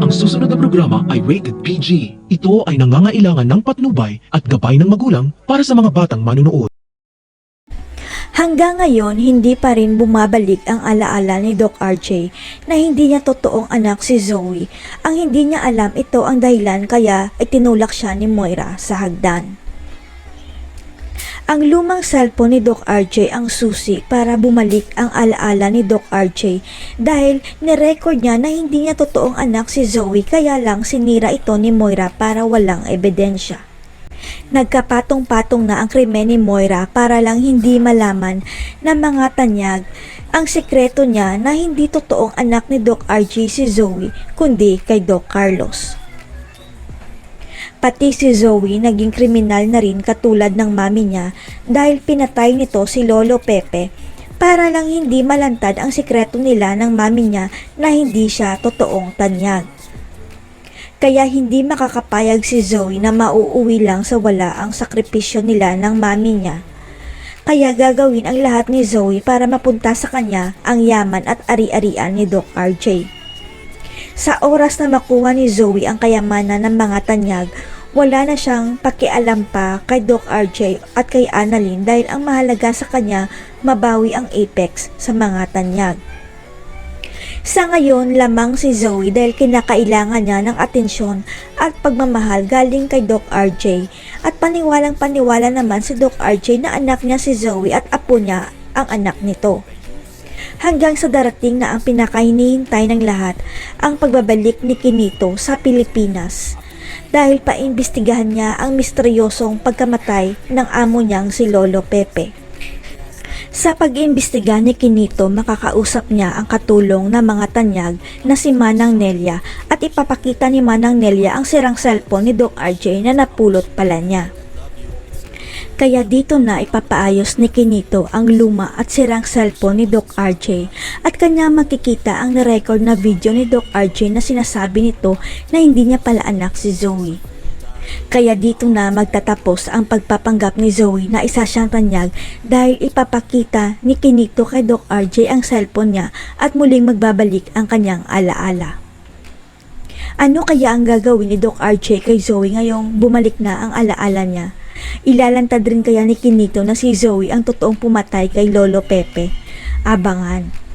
Ang susunod na programa ay rated PG. Ito ay nangangailangan ng patnubay at gabay ng magulang para sa mga batang manunood. Hanggang ngayon, hindi pa rin bumabalik ang alaala ni Doc RJ na hindi niya totoong anak si Zoe. Ang hindi niya alam, ito ang dahilan kaya itinulak siya ni Moira sa hagdan. Ang lumang cellphone ni Doc RJ ang susi para bumalik ang alaala ni Doc RJ dahil nirecord niya na hindi niya totoong anak si Zoe kaya lang sinira ito ni Moira para walang ebidensya. Nagkapatong-patong na ang krimen ni Moira para lang hindi malaman ng mga tanyag ang sekreto niya na hindi totoong anak ni Doc RJ si Zoe kundi kay Doc Carlos. Pati si Zoe naging kriminal na rin katulad ng mami niya dahil pinatay nito si Lolo Pepe para lang hindi malantad ang sekreto nila ng mami niya na hindi siya totoong tanyag. Kaya hindi makakapayag si Zoe na mauuwi lang sa wala ang sakripisyo nila ng mami niya. Kaya gagawin ang lahat ni Zoe para mapunta sa kanya ang yaman at ari-arian ni Doc RJ. Sa oras na makuha ni Zoe ang kayamanan ng mga tanyag, wala na siyang pakialam pa kay Doc RJ at kay Annalyn dahil ang mahalaga sa kanya mabawi ang apex sa mga tanyag. Sa ngayon, lamang si Zoe dahil kinakailangan niya ng atensyon at pagmamahal galing kay Doc RJ at paniwalang paniwala naman si Doc RJ na anak niya si Zoe at apo niya ang anak nito. Hanggang sa darating na ang pinakahinihintay ng lahat, ang pagbabalik ni Quinito sa Pilipinas dahil paimbestigahan niya ang misteryosong pagkamatay ng amo niyang si Lolo Pepe. Sa pag-iimbestiga ni Quinito, makakausap niya ang katulong ng mga tanyag na si Manang Nelia at ipapakita ni Manang Nelia ang sirang cellphone ni Doc RJ na napulot pala niya. Kaya dito na ipapaayos ni Quinito ang luma at sirang cellphone ni Doc RJ at kanya makikita ang na-record na video ni Doc RJ na sinasabi nito na hindi niya pala anak si Zoe. Kaya dito na magtatapos ang pagpapanggap ni Zoe na isa siyang tanyag dahil ipapakita ni Quinito kay Doc RJ ang cellphone niya at muling magbabalik ang kanyang alaala. Ano kaya ang gagawin ni Doc RJ kay Zoe ngayong bumalik na ang alaala niya? Ilalantad rin kaya ni Quinito na si Zoe ang totoong pumatay kay Lolo Pepe? Abangan.